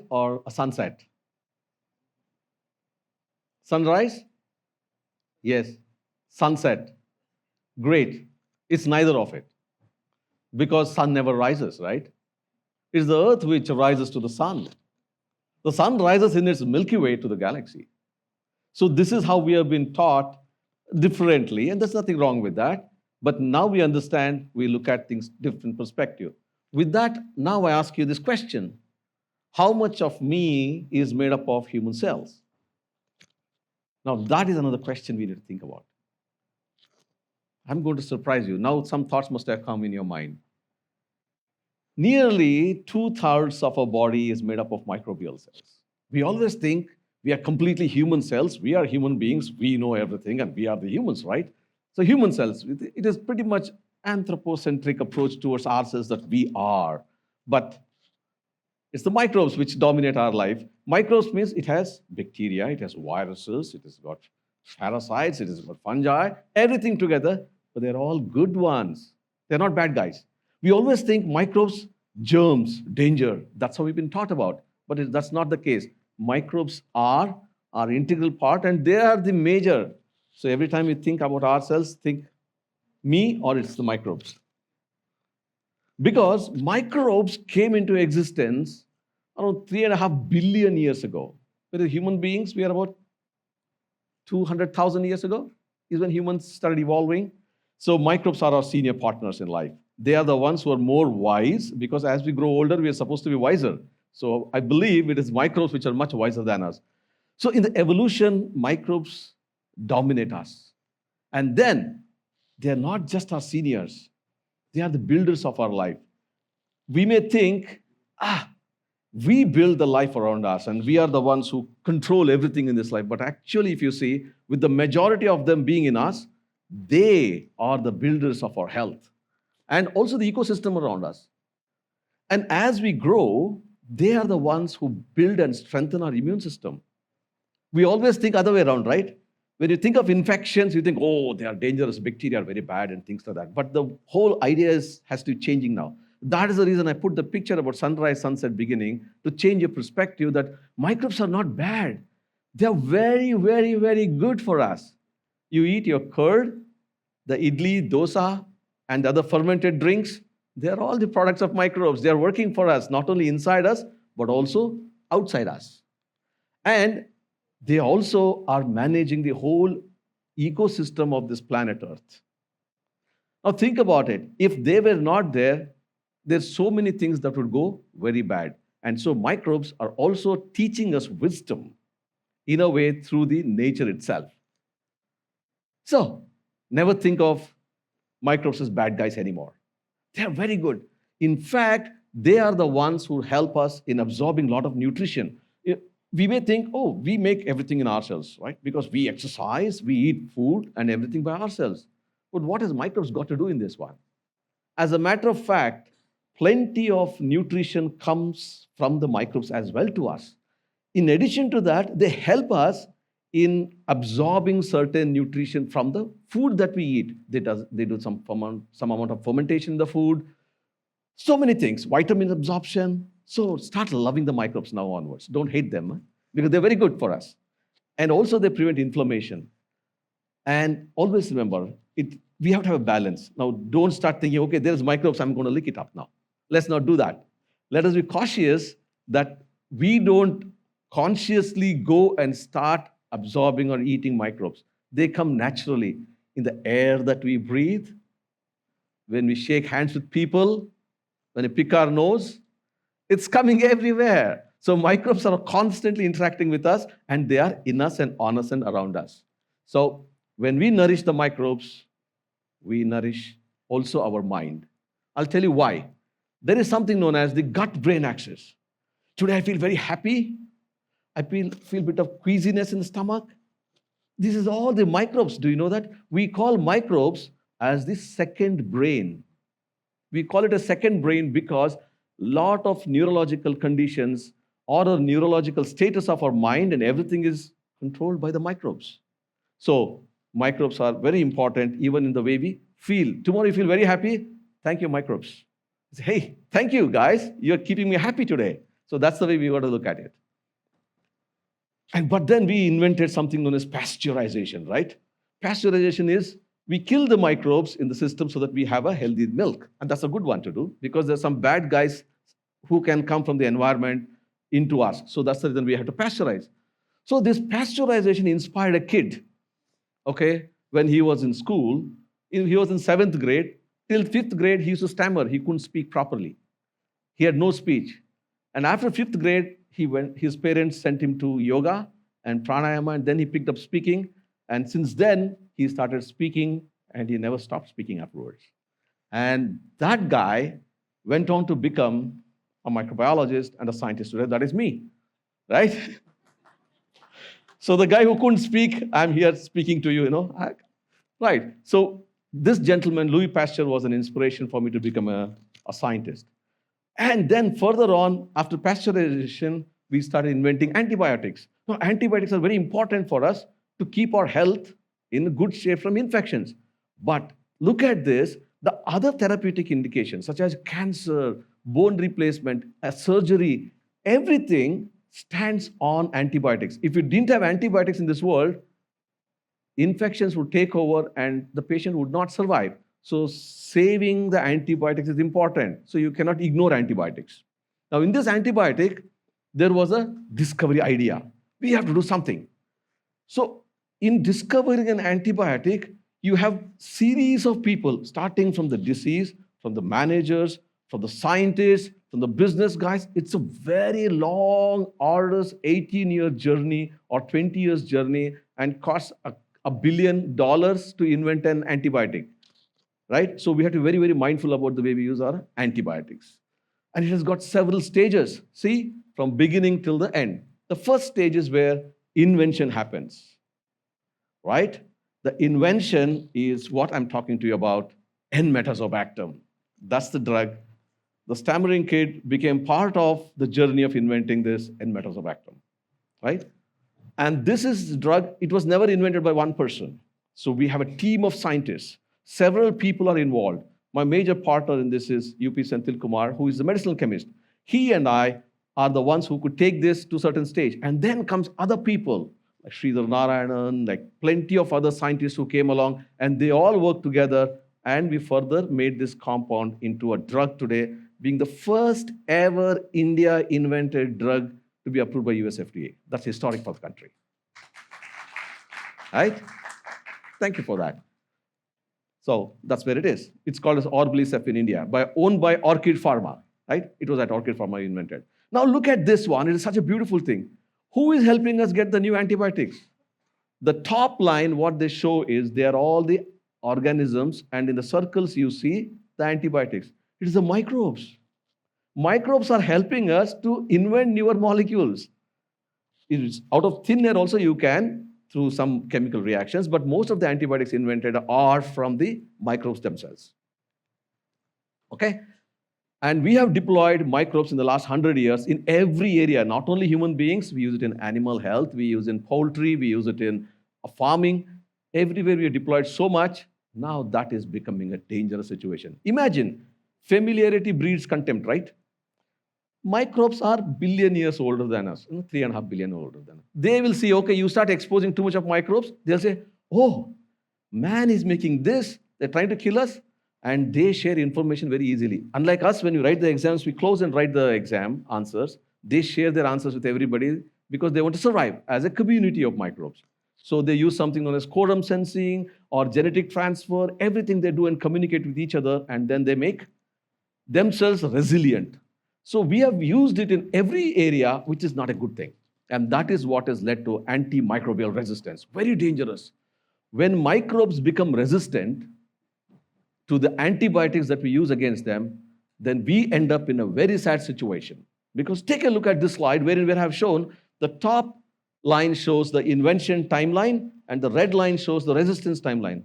or a sunset? Sunrise? Yes. Sunset? Great. It's neither of it, because sun never rises, right? It's the earth which rises to the sun. The sun rises in its Milky Way to the galaxy. So this is how we have been taught differently, and there's nothing wrong with that. But now we understand, we look at things different perspective. With that, now I ask you this question. How much of me is made up of human cells? Now that is another question we need to think about. I'm going to surprise you. Now some thoughts must have come in your mind. Nearly 2/3 of our body is made up of microbial cells. We always think we are completely human cells. We are human beings. We know everything, and we are the humans, right? So human cells, it is pretty much anthropocentric approach towards ourselves that we are. But it's the microbes which dominate our life. Microbes means it has bacteria, it has viruses, it has got parasites, it has got fungi, everything together, but they're all good ones. They're not bad guys. We always think microbes, germs, danger. That's how we've been taught about. But that's not the case. Microbes are our integral part, and they are the major. So every time we think about ourselves, think me or it's the microbes. Because microbes came into existence around 3.5 billion years ago. Whereas human beings, we are about 200,000 years ago is when humans started evolving. So microbes are our senior partners in life. They are the ones who are more wise, because as we grow older, we are supposed to be wiser. So I believe it is microbes which are much wiser than us. So in the evolution, microbes dominate us. And then they are not just our seniors. They are the builders of our life. We may think, we build the life around us and we are the ones who control everything in this life. But actually, if you see, with the majority of them being in us, they are the builders of our health and also the ecosystem around us. And as we grow, they are the ones who build and strengthen our immune system. We always think other way around, right? When you think of infections, you think, oh, they are dangerous, bacteria are very bad and things like that. But the whole idea has to be changing now. That is the reason I put the picture about sunrise, sunset, beginning, to change your perspective that microbes are not bad. They are very, very, very good for us. You eat your curd, the idli, dosa, and other fermented drinks. They are all the products of microbes. They are working for us, not only inside us, but also outside us. And they also are managing the whole ecosystem of this planet Earth. Now think about it. If they were not there, there's so many things that would go very bad. And so microbes are also teaching us wisdom in a way through the nature itself. So never think of microbes as bad guys anymore. They are very good. In fact, they are the ones who help us in absorbing a lot of nutrition. We may think, oh, we make everything in ourselves, right? Because we exercise, we eat food and everything by ourselves. But what has microbes got to do in this one? As a matter of fact, plenty of nutrition comes from the microbes as well to us. In addition to that, they help us in absorbing certain nutrition from the food that we eat. They do some amount of fermentation in the food. So many things, vitamin absorption. So start loving the microbes now onwards. Don't hate them, because they're very good for us. And also they prevent inflammation. And always remember, we have to have a balance. Now don't start thinking, okay, there's microbes, I'm going to lick it up now. Let's not do that. Let us be cautious that we don't consciously go and start absorbing or eating microbes. They come naturally in the air that we breathe, when we shake hands with people, when we pick our nose. It's coming everywhere. So microbes are constantly interacting with us, and they are in us and on us and around us. So when we nourish the microbes, we nourish also our mind. I'll tell you why. There is something known as the gut-brain axis. Today I feel very happy. I feel a bit of queasiness in the stomach. This is all the microbes. Do you know that? We call microbes as the second brain. We call it a second brain because a lot of neurological conditions or the neurological status of our mind and everything is controlled by the microbes. So microbes are very important even in the way we feel. Tomorrow you feel very happy. Thank you, microbes. Say, hey, thank you, guys. You're keeping me happy today. So that's the way we got to look at it. But then we invented something known as pasteurization, right? Pasteurization is we kill the microbes in the system so that we have a healthy milk. And that's a good one to do because there's some bad guys who can come from the environment into us. So that's the reason we have to pasteurize. So this pasteurization inspired a kid, okay, when he was in school. He was in 7th grade. Till 5th grade, he used to stammer. He couldn't speak properly. He had no speech. And after 5th grade, his parents sent him to yoga and pranayama, and then he picked up speaking. And since then, he started speaking, and he never stopped speaking afterwards. And that guy went on to become a microbiologist and a scientist today. That is me, right? So the guy who couldn't speak, I'm here speaking to you, right? So this gentleman, Louis Pasteur, was an inspiration for me to become a scientist. And then further on, after pasteurization, we started inventing antibiotics. Now, antibiotics are very important for us to keep our health in good shape from infections. But look at this, the other therapeutic indications, such as cancer, bone replacement, surgery, everything stands on antibiotics. If you didn't have antibiotics in this world, infections would take over and the patient would not survive. So saving the antibiotics is important. So you cannot ignore antibiotics. Now in this antibiotic, there was a discovery idea. We have to do something. So in discovering an antibiotic, you have series of people, starting from the disease, from the managers, from the scientists, from the business guys. It's a very long, arduous 18-year journey or 20 years journey and costs $1 billion to invent an antibiotic, right? So we have to be very, very mindful about the way we use our antibiotics. And it has got several stages, see, from beginning till the end. The first stage is where invention happens, right? The invention is what I'm talking to you about, Enmetazobactam. That's the drug. The stammering kid became part of the journey of inventing this Enmetazobactam, right? And this is the drug, it was never invented by one person. So we have a team of scientists. Several people are involved. My major partner in this is UP Senthil Kumar, who is the medicinal chemist. He and I are the ones who could take this to a certain stage. And then comes other people, like Sridhar Narayanan, like plenty of other scientists who came along, and they all worked together, and we further made this compound into a drug today, being the first ever India-invented drug to be approved by US FDA. That's historic for the country. Right? Thank you for that. So that's where it is. It's called as Orblicef in India, owned by Orchid Pharma. Right? It was at Orchid Pharma invented. Now look at this one. It is such a beautiful thing. Who is helping us get the new antibiotics? The top line, what they show is they are all the organisms, and in the circles you see the antibiotics. It is the microbes. Microbes are helping us to invent newer molecules. It is out of thin air also you can, through some chemical reactions, but most of the antibiotics invented are from the microbes themselves. Okay? And we have deployed microbes in the last 100 years in every area, not only human beings, we use it in animal health, we use it in poultry, we use it in farming. Everywhere we have deployed so much, now that is becoming a dangerous situation. Imagine, familiarity breeds contempt, right? Microbes are billion years older than us, 3.5 billion older than us. They will see, okay, you start exposing too much of microbes, they'll say, oh, man is making this, they're trying to kill us, and they share information very easily. Unlike us, when you write the exams, we close and write the exam answers. They share their answers with everybody because they want to survive as a community of microbes. So they use something known as quorum sensing or genetic transfer, everything they do and communicate with each other, and then they make themselves resilient. So we have used it in every area, which is not a good thing. And that is what has led to antimicrobial resistance. Very dangerous. When microbes become resistant to the antibiotics that we use against them, then we end up in a very sad situation. Because take a look at this slide wherein we have shown the top line shows the invention timeline and the red line shows the resistance timeline.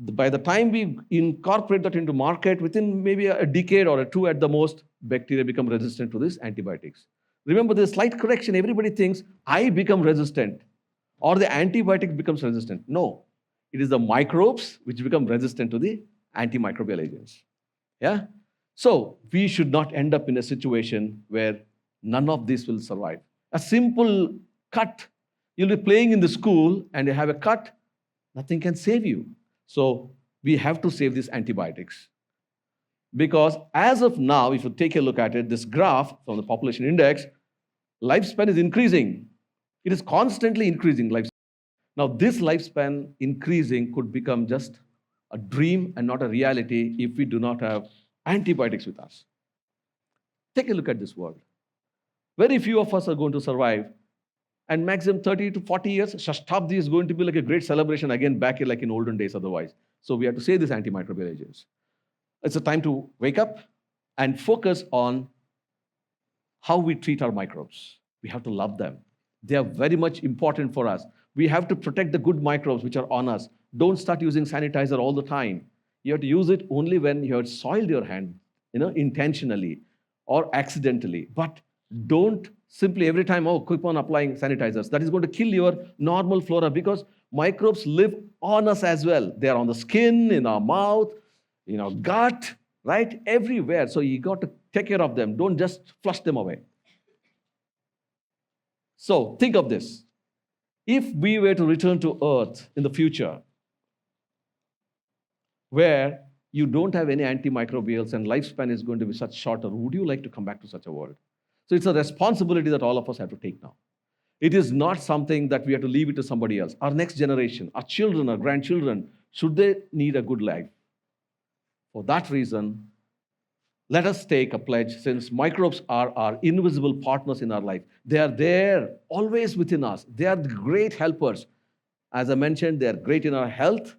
By the time we incorporate that into market, within maybe a decade or two at the most, bacteria become resistant to these antibiotics. Remember, there's a slight correction. Everybody thinks, I become resistant or the antibiotic becomes resistant. No, it is the microbes which become resistant to the antimicrobial agents. Yeah? So we should not end up in a situation where none of this will survive. A simple cut, you'll be playing in the school and you have a cut, nothing can save you. So we have to save these antibiotics. Because as of now, if you take a look at it, this graph from the population index, lifespan is increasing. It is constantly increasing lifespan. Now, this lifespan increasing could become just a dream and not a reality if we do not have antibiotics with us. Take a look at this world. Very few of us are going to survive, and maximum 30 to 40 years, Shashtabdi is going to be like a great celebration again back like in olden days otherwise. So we have to save these antimicrobial agents. It's a time to wake up and focus on how we treat our microbes. We have to love them. They are very much important for us. We have to protect the good microbes which are on us. Don't start using sanitizer all the time. You have to use it only when you have soiled your hand, intentionally or accidentally. But don't simply every time, keep on applying sanitizers. That is going to kill your normal flora because microbes live on us as well. They are on the skin, in our mouth, gut, right? Everywhere. So you got to take care of them. Don't just flush them away. So think of this. If we were to return to Earth in the future, where you don't have any antimicrobials and lifespan is going to be such shorter, would you like to come back to such a world? So it's a responsibility that all of us have to take now. It is not something that we have to leave it to somebody else. Our next generation, our children, our grandchildren, should they need a good life? For that reason, let us take a pledge, since microbes are our invisible partners in our life. They are there always within us. They are the great helpers. As I mentioned, they are great in our health,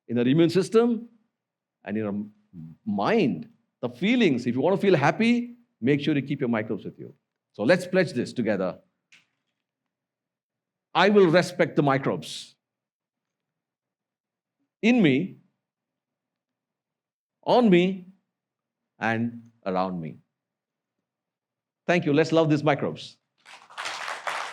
in our immune system, and in our mind. The feelings, if you want to feel happy, make sure you keep your microbes with you. So let's pledge this together. I will respect the microbes in me, on me, and around me. Thank you. Let's love these microbes.